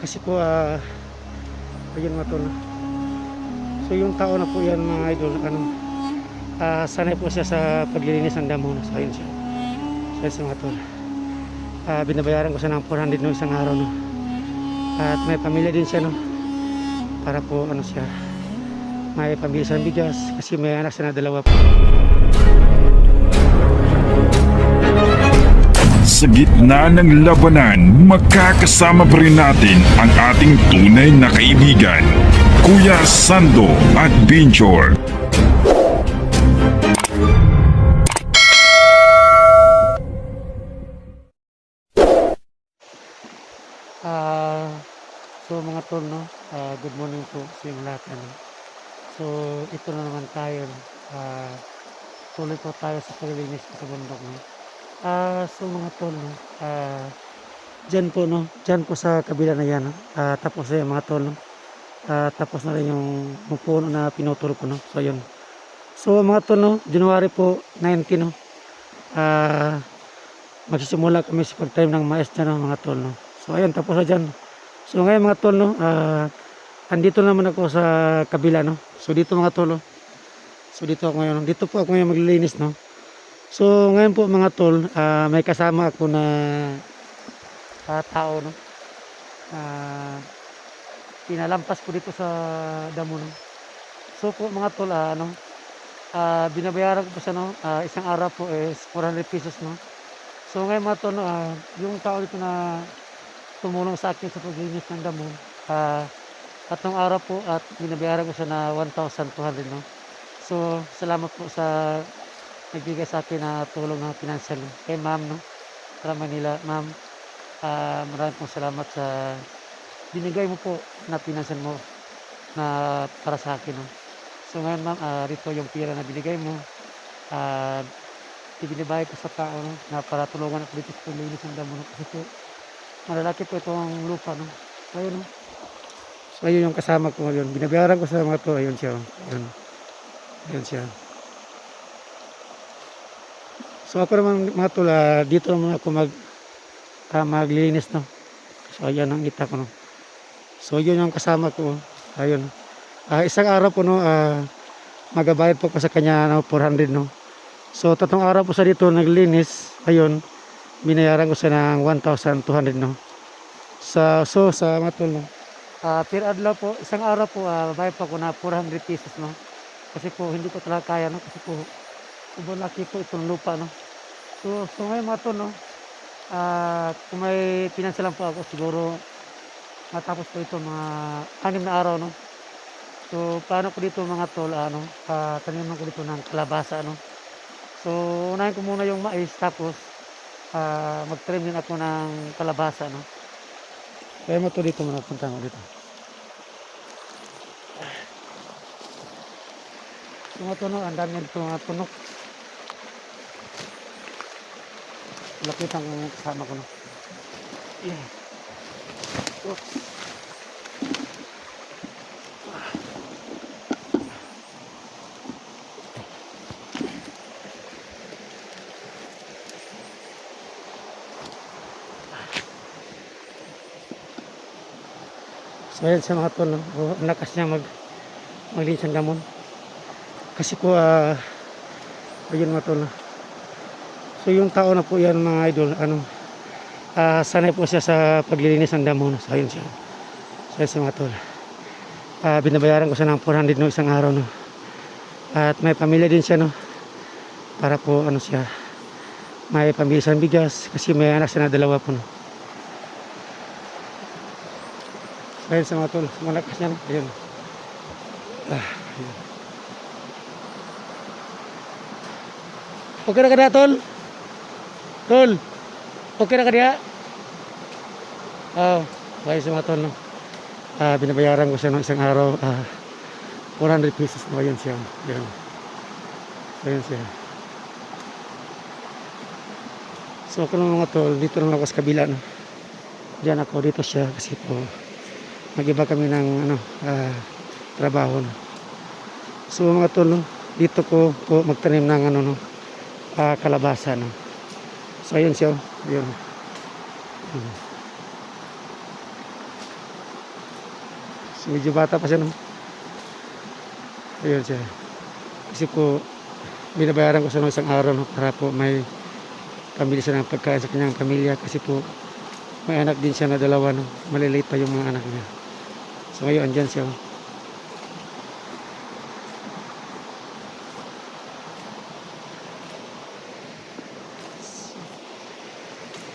Kasi po ayun mga tol. So yung tao na po yan mga idol, sanay po siya sa paglilinis ng damo. So ayun siya. So ayun siya mga tol. Binabayaran ko siya ng 400 no isang araw no. At may pamilya din siya no. Para po siya, may pambili siya ng bigas kasi may anak siya na dalawa po. Sa gitna ng labanan, magkakasama pa rin natin ang ating tunay na kaibigan, Kuya Sando Adventure. So mga tol no, good morning po sa inyong lahat ano. So ito na naman tayo no. Tuloy po tayo sa paglilinis sa bundok no. So mga tol no, dyan po no, dyan po sa kabila na yan no. Tapos na yan mga tol no. Tapos na rin yung puno na pinuturo ko no. So yun. So mga tol no, January po 19 no. Magsisimula kami sa pag-time ng mais dyan no, mga tol no. So ayun, tapos na dyan. So ngayon mga tol no, andito naman ako sa kabila no. So dito mga tol no. So dito ako ngayon. Dito po ako ngayon maglilinis no. So ngayon po mga tol, may kasama ako na tao no. Pinalampas ko dito sa damo no. So po mga tol, binabayaran ko pa siya no. Isang araw po is 400 pesos no. So ngayon mga tol no, yung tao dito na tumulong sa akin sa paglinis ng damo, tatlong araw po at binabayaran ko siya na 1,200 no. So salamat po sa nagbigay sa akin na tulong ng financial no. Kay ma'am no, para Manila ma'am, maraming pong salamat sa binigay mo po na financial mo na para sa akin no. So ngayon ma'am, rito yung pira na binigay mo, ibinibigay ko sa tao no, na para tulungan ako dito sa paglinis ng damo no. Kasi po malalaki po itong lupa no. So ayun no. So ayun yung kasama ko ngayon. Binabayaran ko sa mga to. Ayun siya. Ayun. Ayun siya. So ako naman mga tol, dito naman ako maglilinis no. So ayan ang kita ko no. So yun yung kasama ko. Ayun. Isang araw po no, magabayad po ko sa kanya no, 400 no. So tatlong araw po sa dito naglilinis. Ayun. Binayaran ko siya ng 1,200 no. Sa mga tol no. Per adlaw po, isang araw po, bayad pa ko na 400 pesos no. Kasi po hindi ko talaga kaya no, kasi po sobrang laki po itong lupa no. So ngayon mga tol no, kung may pinansyal lang po ako, siguro matapos po ito mga 6 na araw no. So paano ko dito mga tol, taniman ko dito ng kalabasa no. So unahin ko muna yung mais, tapos mag-trim din ako ng kalabasa no. Kaya mo to dito muna, punta mo dito. So mga tunog, ang dami dito mga tunog. Lapitan ko yung kasama ko no. Yeah. Oops. So ayan sa mga tol no. Ang lakas niya maglinis ng damon. Kasi po ayun mga tol no. So yung tao na po yan mga idol, sanay po siya sa paglilinis ng damo no. So ayun siya. So ayan sa mga tol, binabayaran ko siya ng 400 no isang araw no. At may pamilya din siya no. Para po siya, may pambili siya ng bigas kasi may anak siya na dalawa po no. Ayun sa mga tol, malakas niya no. Ayun. Ayun. Okay na ka na tol? Tol, okay na ka niya? Ayun sa mga tol no. Binabayaran ko siya no isang araw, 400 pesos no. Ayun siya. Ayun. Ayun siya. So ako ng mga tol, dito naman ako sa kabila no. Diyan ako, dito siya kasi po mag-iba kami ng trabaho no. So mga tol no, dito ko po magtanim ng kalabasa no. So ayun siya, ayun. So, medyo bata pa siya, no? Ayun siya. Kasi po, binabayaran ko sa isang araw, no? Para po may pambili siya ng pagkain sa kanyang pamilya. Kasi po, may anak din siya na dalawa, no? Maliliit pa yung mga anak niya. So, ngayon, andyan siya. Oh.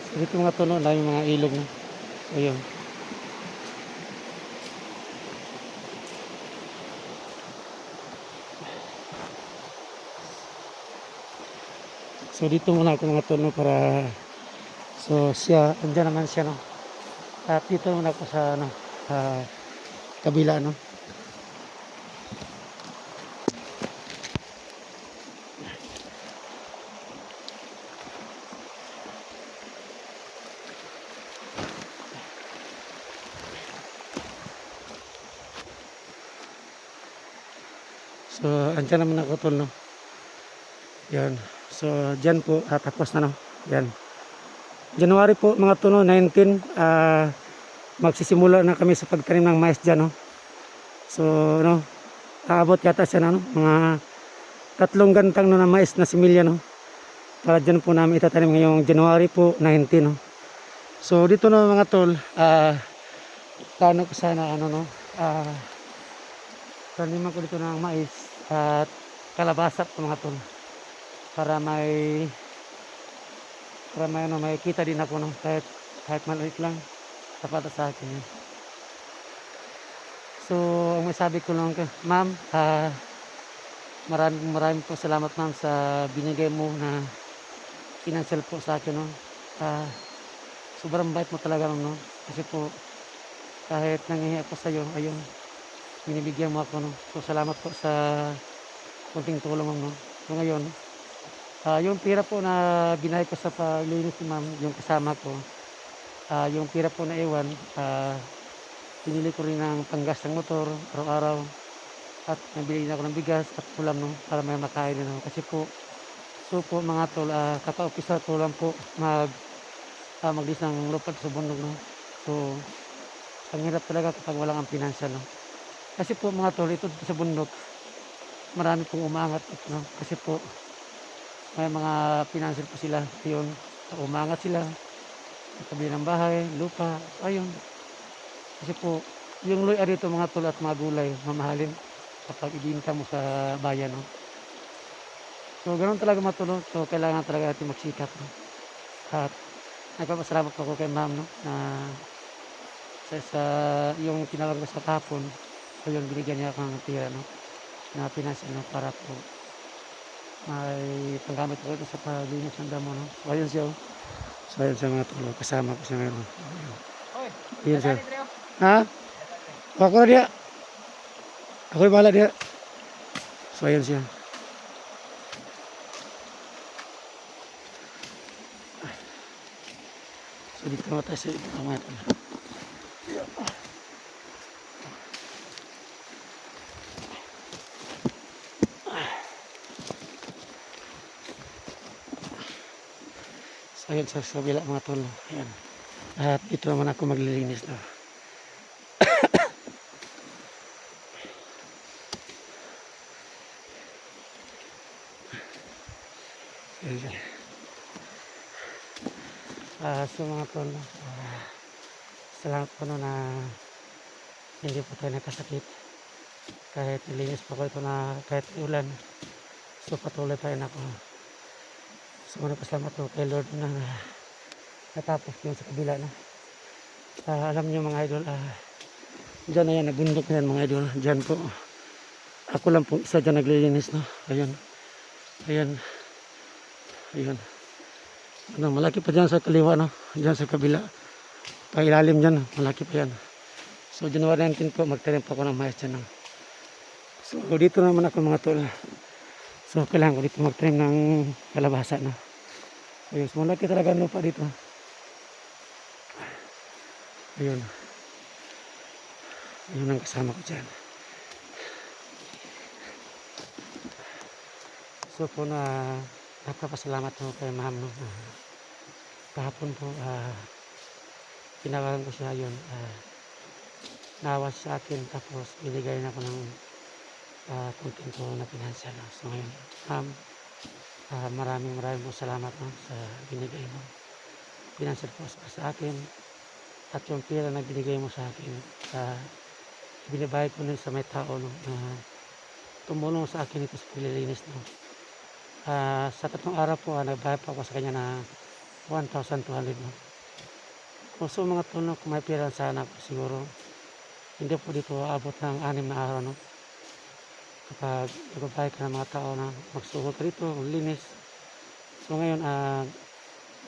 So, dito mga tuno, na yung mga ilog, no? Ayun. So dito muna ako mga tono para so siya, andyan naman siya, no. At dito muna ako sa ano, kabila, no. So andyan naman ako tol, no. Yan. So diyan po tapos na, no. Yan. January po mga tono 19 magsisimula na kami sa pagtanim ng mais dyan, no. So no, aabot yata siya na, no, mga 3 gantang no, na mais na similya, no. Para dyan po namin itatanim ngayong January po 19, no. So dito na mga tol, plano ko sana ano, no, taniman ko dito ng mais at kalabasa po mga tol. Para may ano, may kita din ako, no, kahit maliit lang, sapat sa akin yun. So ang masabi ko lang, ma'am, maraming po salamat, ma'am, sa binigay mo na financial po sa akin, no. Sobrang bait mo talaga, no. Kasi po kahit nangihi ako sa iyo, ayun, binibigyan mo ako, no. So salamat po sa konting tulong, ma'am, no. So ngayon, yung pira po na binayad ko sa paglinis ni ma'am, yung kasama ko, yung pira po na iwan, pinili ko rin ng panggas ng motor araw-araw at nabili na ako ng bigas at ulam, no, para may makain din, no. Kasi po, so po mga tol, kaka-umpisa ko lang po maglis ng lupa sa bundok, no. So ang hirap talaga kapag walang ang pinansyal, no. Kasi po mga tol, ito sa bundok marami pong umangat, no. Kasi po may mga financial po sila, yun, umangat sila, nakabili ng bahay, lupa, ayun. Kasi po, yung luya dito mga tol at mga gulay, mamahalin kapag ibinta mo sa bayan, no. So, ganun talaga mga tol, no? So, kailangan talaga natin magsikap, no? At nagpapasalamat po ako kay ma'am, no, na sa yung tinawag ko sa tapon, so yun, binigyan niya ako ng tira, no, na financial, no, para po may panggamit ko ito sa paglinis ng damo, no. So ayun siya, oh. So ayun siya mga tol, kasama ko siya ngayon, no. Ayun siya. Ha? Ako na dia. Ako yung bahala dia. So ayun siya. So dito naman tayo sa ito mga tol. So ayun sa kabila mga tol. Ayan. At dito naman ako maglilinis na. So mga tol, salamat po, no, na hindi po tayo nakasakit kahit nilinis po ko ito na kahit ulan. So patuloy pa rin ako. So pasalamat po kay Lord na natapos yun sa kabila, no. Alam niyo mga idol, dyan na yan, nabundok na yan mga idol. Dyan po, ako lang po isa dyan naglilinis, no. Ayun, ayun, ayun. Ano, malaki pa dyan sa kaliwa, no, dyan sa kabila, pa ilalim dyan, malaki pa yan. So January 19 po, magtanim pa ako ng mais dyan, no. So dito naman ako mga tol. So kailangan ko dito magtanim ng kalabasa, no. Ayun, so malaki talaga ang lupa dito. Ayun, ayun ang kasama ko dyan. So po na napapasalamat po kay ma'am, no. Kahapon po tinawagan ko siya yun, nawas sa akin tapos binigay na ako ng konting tulong na pinansyal. No? So ngayon, ma'am, maraming po salamat no, sa binigay mo. Pinansyal po sa akin at yung pera na binigay mo sa akin, binibayad ko nun sa may tao no, na tumulong sa akin ito sa paglilinis. No? Sa 3 araw po, nagbayad po ako sa kanya na 1,200. No? Kung sa mga tulong, kung may pera sana po siguro, hindi po dito abot ng 6 na araw. No? Kapag nagbabayad ka ng mga tao na magsuhol ka dito, maglinis. So ngayon,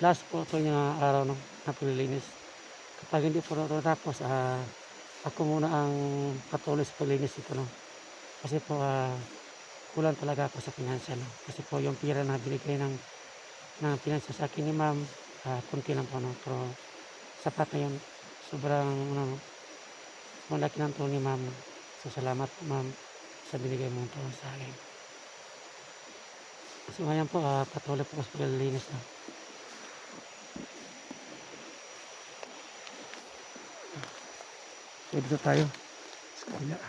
last po ito yung araw no, na paglilinis. Kapag hindi po natapos, ako muna ang patuloy sa paglinis ito. No? Kasi po, kulang talaga ako sa financial. No? Kasi po yung pira na binigay ng financial sa akin ni ma'am, kunti lang po. No? Pero sapat na yun. Sobrang malaki ng tulong ni ma'am. No? So salamat po ma'am sa binigay mong tulong sa akin. So ngayon po, patuloy po sa paglilinis. No? So dito tayo sa kabila.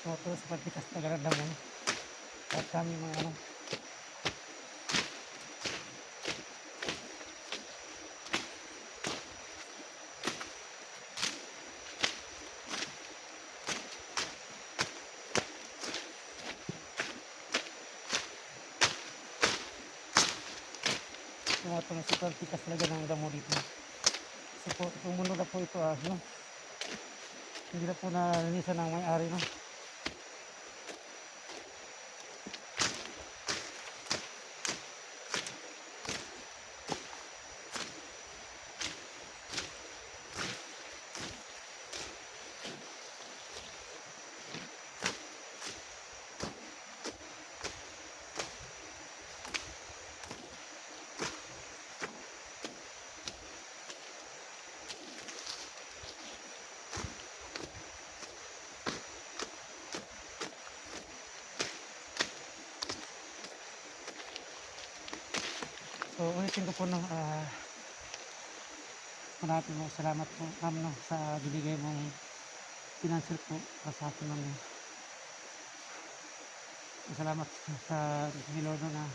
So ito sa pagpitas na garanda mo at kami mga ito na sa pagpitas talaga ng damo dito. So po, tumunog na po ito no? Hindi na po nalinisan ng may-ari no? So ulitin ko po no, maraming mo salamat po ma'am no, sa binigay mong financial po para sa akin ma'am. No. Salamat sa Lord no, na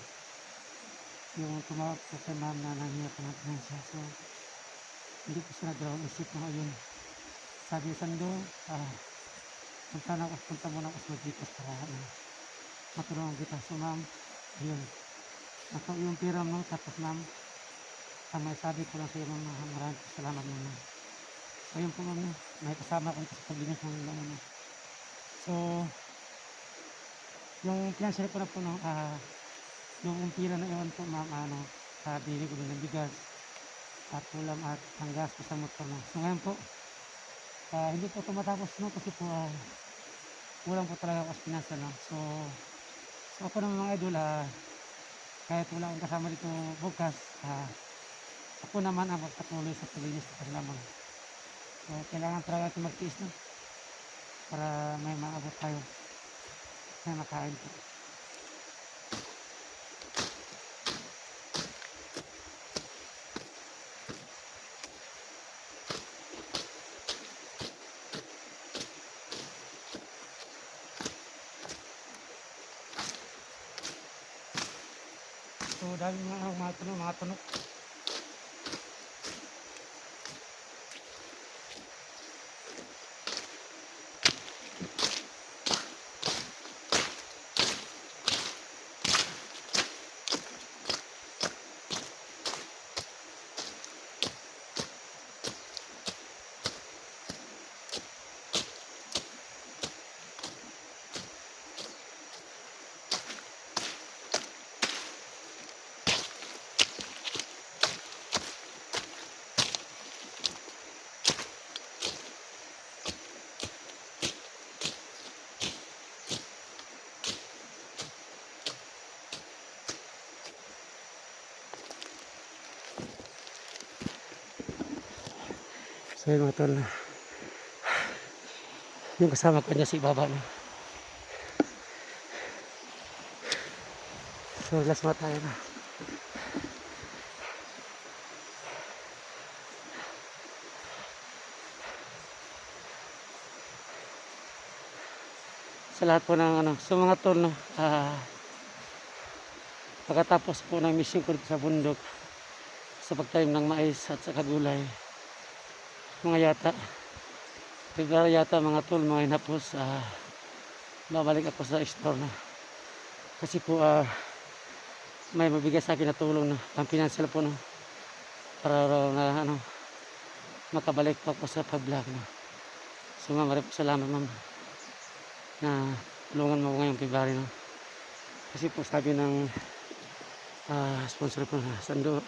yung tumawag po kay ma'am na nangyayap po ng financial. So hindi po siya nagdalawang isip na ayun. Sabi Sando, punta muna ako sa Magikas para matulungan kita. So ma'am, ayun. Ako yung pira mo, tapos ma'am, may sabi ko lang sa iyo ma'am, maraming salamat ma'am. So yun po ma'am, may kasama ko sa paglinis ng ma'am. So, yung financial ko na po, no, yung pira na iwan po ma'am, bili ko din ng bigas, at ulam at hanggas ko sa motor. No. So ngayon po, hindi po tumatapos no, kasi po, kulang po talaga ako sa financial. No. So ako naman mga idol, kahit wala akong kasama dito bukas, ako naman ang magpatuloy sa paglinis sa kanila. So kailangan talaga natin magtiis no? Para may maabot tayo, may makain po. So dahil mga tunok. So yun mga tol. Yung kasama ko niya si Baba na. So last mga tayo na. Sa lahat po ng ano, so mga tol no, pagkatapos po ng mission ko dito sa bundok sa pagtanim ng mais at sa kagulay, mga yata mga tol, mga hinapos, babalik ako sa store na kasi po may mabigay sa akin na tulong na pang financial po no, para na ano, makabalik po ako sa pag-vlog no. So maraming salamat ma'am na tulungan mo ngayong February no. Kasi po sabi ng sponsor po na Sando,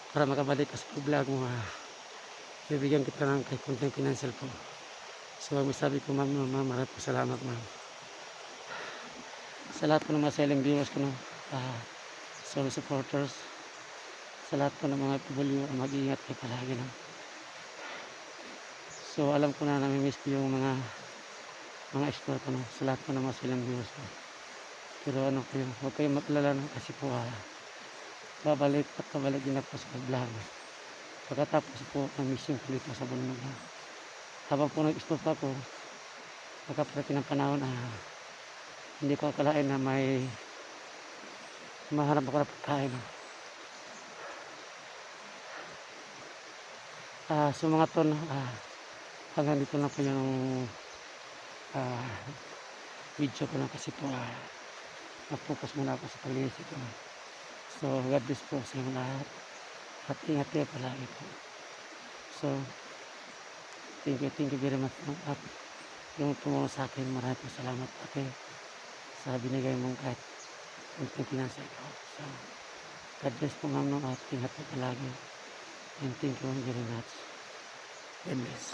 para makabalik ka sa vlog mo, bibigyan kita ng kahit konting financial po. So may sabi ko ma'am, maraming po salamat ma'am. Sa lahat po ng mga selling viewers ko no, solo supporters, sa lahat po ng mga PW, mag-iingat kayo palagi no. So alam ko na namimiss ko yung mga expert ano, sa lahat po ng mga silang viewers ko. Pero ano kayo, huwag kayong maglala no, kasi po babalik din ako sa pag-vlog. Pagkatapos po ng mission ko dito sa bundok na. Habang po nag-stop ako, pagkaparating ng panahon hindi ko akalain na may mahanap ako na pagkain no. So mga ton, hanggang dito na po yung video ko na kasi po na-focus muna ako sa paglinis ito. So God bless po sa inyo lahat at ingat kayo palagi po. So thank you very much at yung tumulong sa akin, maraming po salamat ate sa binigay mong kahit unting pinasa ko. So God bless po ma'am no, at ingat po palagi and thank you very much. God bless.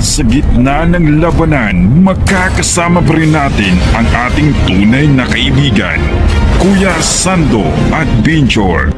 Sa gitna ng labanan, makakasama pa rin natin ang ating tunay na kaibigan, Kuya Sando at Binchor.